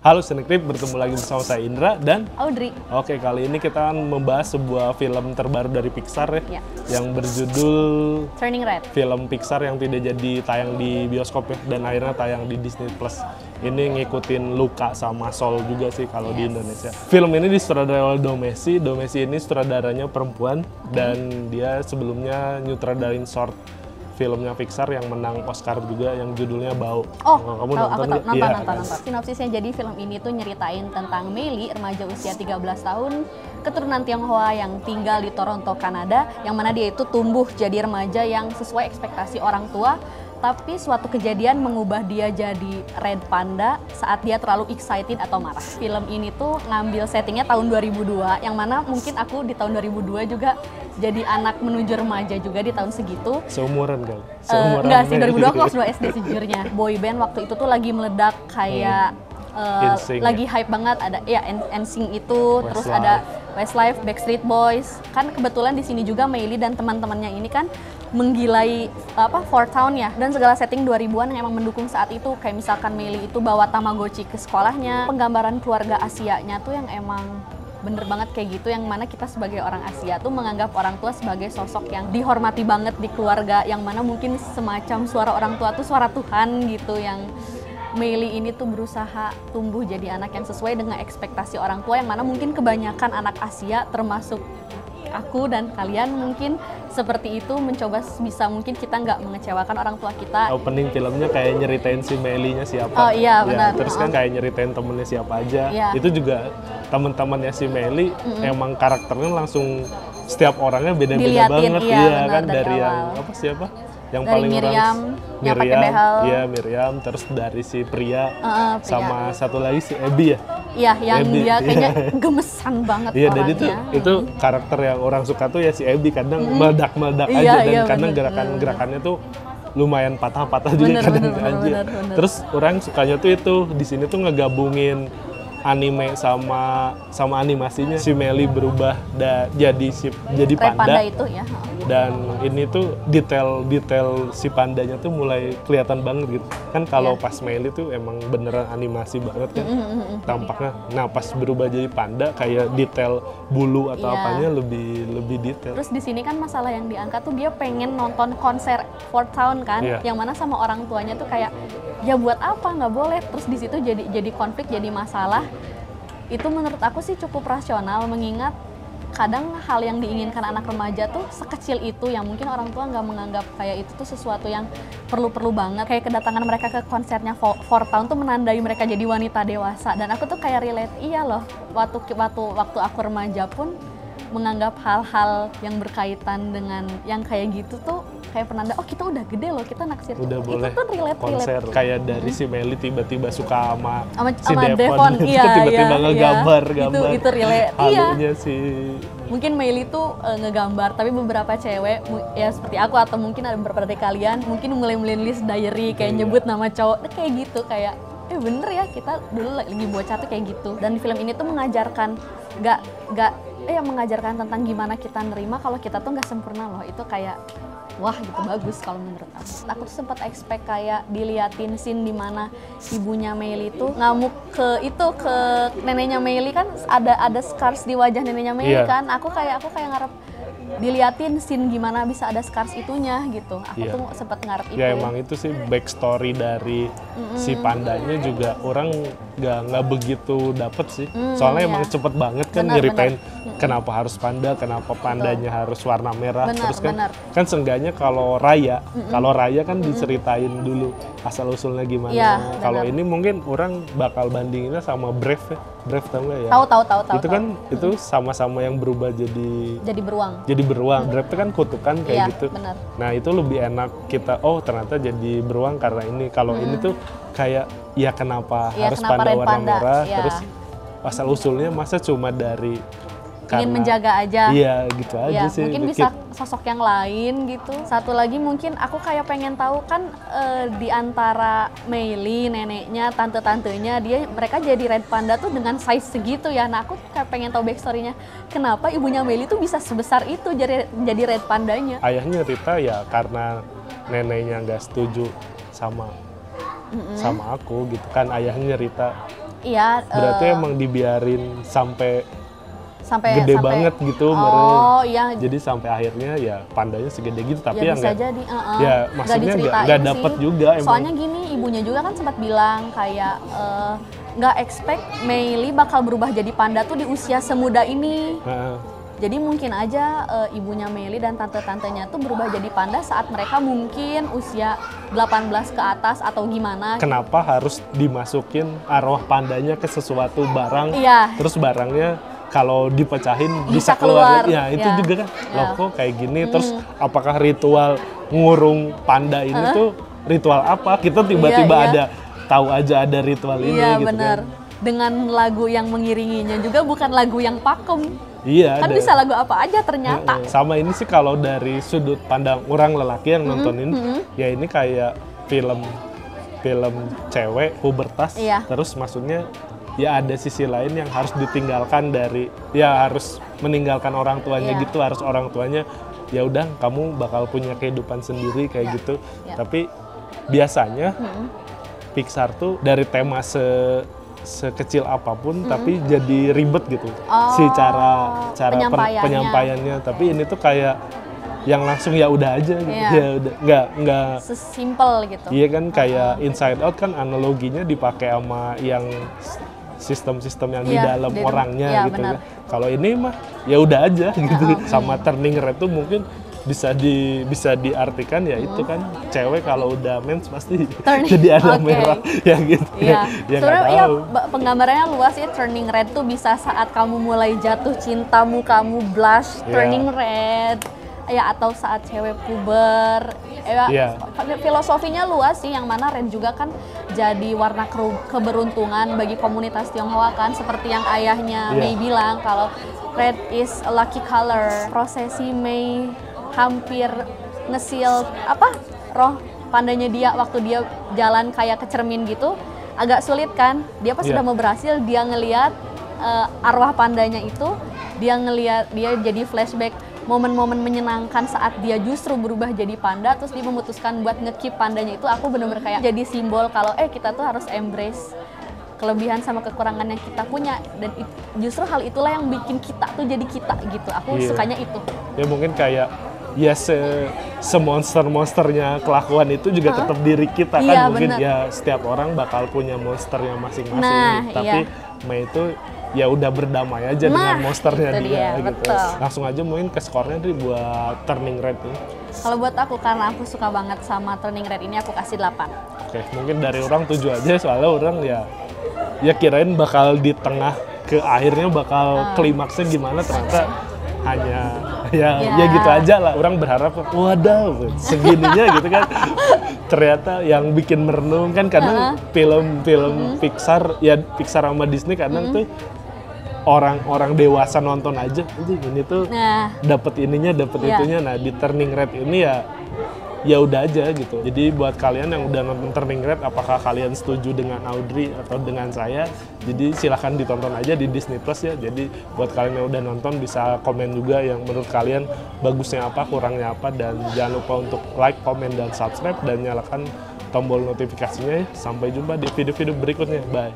Halo Senekrip, bertemu lagi bersama saya Indra dan Audrey. Oke, kali ini kita akan membahas sebuah film terbaru dari Pixar ya, yang berjudul Turning Red. Film Pixar yang tidak jadi tayang di bioskop ya, dan akhirnya tayang di Disney Plus. Ini ngikutin Luca sama Soul juga sih kalau di Indonesia. Film ini disutradarai oleh Domesi. Domesi ini sutradaranya perempuan dan dia sebelumnya nyutradarain short filmnya Pixar yang menang Oscar juga yang judulnya Bao. Oh, kamu nonton? Nonton. Sinopsisnya, jadi film ini tuh nyeritain tentang Meili, remaja usia 13 tahun, keturunan Tionghoa yang tinggal di Toronto, Kanada, yang mana dia itu tumbuh jadi remaja yang sesuai ekspektasi orang tua, tapi suatu kejadian mengubah dia jadi red panda saat dia terlalu excited atau marah. Film ini tuh ngambil settingnya tahun 2002, yang mana mungkin aku di tahun 2002 juga jadi anak menuju remaja juga di tahun segitu. Seumuran kali? Enggak sih, 2002 aku kelas 2 SD sejujurnya. Boy band waktu itu tuh lagi meledak kayak lagi hype banget, ada ya NSYNC itu, terus ada Westlife, Backstreet Boys. Kan kebetulan di sini juga Meili dan teman-temannya ini kan menggilai Four Town ya, dan segala setting 2000-an yang emang mendukung saat itu. Kayak misalkan Meili itu bawa Tamagotchi ke sekolahnya, penggambaran keluarga Asianya tuh yang emang bener banget kayak gitu, yang mana kita sebagai orang Asia tuh menganggap orang tua sebagai sosok yang dihormati banget di keluarga, yang mana mungkin semacam suara orang tua tuh suara Tuhan gitu, yang Meili ini tuh berusaha tumbuh jadi anak yang sesuai dengan ekspektasi orang tua, yang mana mungkin kebanyakan anak Asia termasuk aku dan kalian mungkin seperti itu, mencoba bisa mungkin kita nggak mengecewakan orang tua kita. Opening filmnya kayak nyeritain si Meilinya siapa. Oh iya benar. Terus kan kayak nyeritain temennya siapa aja. Itu juga teman-temannya si Meili emang karakternya langsung setiap orangnya beda-beda banget. Iya kan dari awal. yang siapa? Yang dari paling Miriam, yang pakai behel. Iya, Miriam, terus dari si Pria, sama satu lagi si Abby ya. Iya, yang Abby, dia kayaknya gemesan banget orangnya. Iya, dan itu karakter yang orang suka tuh ya si Abby, kadang meledak-meledak aja, dan kadang gerakannya tuh lumayan patah-patah juga kadang aja. Terus orang sukanya tuh itu di sini tuh ngegabungin anime sama animasinya. Si Meili berubah jadi panda itu ya. Dan ini tuh detail si pandanya tuh mulai kelihatan banget gitu. Kan kalau pas Meili tuh emang beneran animasi banget kan tampaknya. Nah, pas berubah jadi panda kayak detail bulu atau apanya lebih detail. Terus di sini kan masalah yang diangkat tuh dia pengen nonton konser Four Town kan, yang mana sama orang tuanya tuh kayak ya buat apa, nggak boleh. Terus di situ jadi konflik, jadi masalah. Itu menurut aku sih cukup rasional, mengingat kadang hal yang diinginkan anak remaja tuh sekecil itu, yang mungkin orang tua nggak menganggap kayak itu tuh sesuatu yang perlu banget. Kayak kedatangan mereka ke konsernya Four Town tuh menandai mereka jadi wanita dewasa, dan aku tuh kayak relate, iya loh, waktu aku remaja pun menganggap hal-hal yang berkaitan dengan yang kayak gitu tuh kayak penanda, oh kita udah gede loh, kita naksir. Udah boleh itu tuh relate kayak dari si Meili tiba-tiba suka sama si Devon. Tiba-tiba ngegambar itu relate. halunya si mungkin Meili tuh ngegambar, tapi beberapa cewek ya seperti aku atau mungkin ada beberapa dari kalian mungkin mulai list diary kayak nyebut nama cowok kayak gitu, kayak bener ya, kita dulu lagi bocah tuh kayak gitu. Dan di film ini tuh mengajarkan mengajarkan tentang gimana kita nerima kalau kita tuh nggak sempurna loh. Itu kayak wah gitu, bagus kalau menurut aku. Aku tuh sempat expect kayak diliatin scene dimana ibunya Meili tuh ngamuk ke neneknya Meili, kan ada scars di wajah neneknya Meili kan. Aku kayak ngarep diliatin scene gimana bisa ada scars itunya gitu. Aku tuh sempat ngarep itu. Ya emang itu sih backstory dari si pandanya juga orang nggak begitu dapet sih. Soalnya emang cepet banget kan nyeritain kenapa harus panda, kenapa pandanya harus warna merah. Terus kan seenggaknya kalau Raya kan diceritain dulu asal usulnya gimana. Kalau ini mungkin orang bakal bandinginnya sama Brave ya. Brave tau nggak ya? Tahu. Itu kan itu sama-sama yang berubah jadi beruang. Brave itu kan kutukan kayak gitu. Bener. Nah, itu lebih enak kita, ternyata jadi beruang karena ini. Kalau ini tuh kayak ya kenapa harus panda warna merah, terus asal usulnya masa cuma dari ingin menjaga aja. Iya, gitu aja sih. Mungkin bisa sosok yang lain gitu. Satu lagi mungkin aku kayak pengen tahu kan di antara Meili, neneknya, tante-tantenya, mereka jadi red panda tuh dengan size segitu ya. Nah, aku kayak pengen tahu backstory-nya. Kenapa ibunya Meili tuh bisa sebesar itu jadi red pandanya? Ayahnya Rita ya karena neneknya nggak setuju sama aku gitu kan, ayahnya Rita Iya. Berarti emang dibiarin sampai gede banget gitu. Iya. Jadi sampai akhirnya ya pandanya segede gitu, tapi ya yang bisa jadi. ya maksudnya nggak dapet juga emang. Soalnya gini, ibunya juga kan sempat bilang kayak nggak expect Meili bakal berubah jadi panda tuh di usia semuda ini. Jadi mungkin aja ibunya Meili dan tante-tantenya tuh berubah jadi panda saat mereka mungkin usia 18 ke atas atau gimana. Kenapa harus dimasukin arwah pandanya ke sesuatu barang, terus barangnya kalau dipecahin bisa keluar. Ya itu juga kan, loh kok kayak gini. Terus apakah ritual ngurung panda ini tuh ritual apa? Kita tiba-tiba ada, tahu aja ada ritual ini gitu bener. Kan. Dengan lagu yang mengiringinya juga bukan lagu yang pakem. Iya, kan bisa lagu apa aja ternyata. Sama ini sih kalau dari sudut pandang orang lelaki yang nontonin, ya ini kayak film cewek pubertas. Terus maksudnya ya ada sisi lain yang harus ditinggalkan dari, ya harus meninggalkan orang tuanya gitu, harus orang tuanya ya udah kamu bakal punya kehidupan sendiri kayak gitu. Tapi biasanya Pixar tuh dari tema sekecil apapun tapi jadi ribet gitu si cara penyampaiannya. Tapi ini tuh kayak yang langsung ya udah aja gitu. Ya udah nggak sesimpel gitu. Iya kan, kayak Inside Out kan analoginya dipakai sama yang sistem-sistem yang di dalam orangnya gitu kan. Kalau ini mah ya udah aja gitu. Sama Turning Red tuh mungkin bisa diartikan ya itu kan cewek kalau udah mens pasti jadi ada merah ya gitu. Ya sebenarnya penggambarannya luas sih. Turning Red tuh bisa saat kamu mulai jatuh cinta, kamu blush turning red ya, atau saat cewek puber ya. Filosofinya luas sih, yang mana red juga kan jadi warna keberuntungan bagi komunitas Tionghoa kan, seperti yang ayahnya Mei bilang kalau red is a lucky color. Prosesi Mei hampir ngesil roh pandanya dia waktu dia jalan kayak ke cermin gitu, agak sulit kan. Dia pas sudah mau berhasil, dia ngelihat arwah pandanya itu, dia jadi flashback momen-momen menyenangkan saat dia justru berubah jadi panda, terus dia memutuskan buat nge-keep pandanya itu. Aku bener-bener kayak jadi simbol kalau kita tuh harus embrace kelebihan sama kekurangan yang kita punya, dan justru hal itulah yang bikin kita tuh jadi kita gitu. Aku sukanya itu. Ya mungkin kayak ya semonster-monsternya kelakuan itu juga tetap diri kita kan. Mungkin ya setiap orang bakal punya monsternya masing-masing. Tapi Mei itu ya udah berdamai aja dengan monsternya dia gitu. Langsung aja mungkin ke skornya nih buat Turning Red ini. Kalau buat aku, karena aku suka banget sama Turning Red ini, aku kasih 8. Oke, mungkin dari orang 7 aja, soalnya orang ya kirain bakal di tengah ke akhirnya bakal klimaksnya gimana, ternyata hanya ya gitu aja lah. Orang berharap wadaw segininya gitu kan. Ternyata yang bikin merenung kan, kadang film-film Pixar sama Disney kadang tuh orang dewasa nonton aja, ini tuh dapat ininya, dapat itunya. Nah di Turning Red ini ya udah aja gitu. Jadi buat kalian yang udah nonton Turning Red, apakah kalian setuju dengan Audrey atau dengan saya? Jadi silahkan ditonton aja di Disney Plus ya. Jadi buat kalian yang udah nonton bisa komen juga yang menurut kalian bagusnya apa, kurangnya apa, dan jangan lupa untuk like, komen, dan subscribe, dan nyalakan tombol notifikasinya ya. Sampai jumpa di video-video berikutnya. Bye.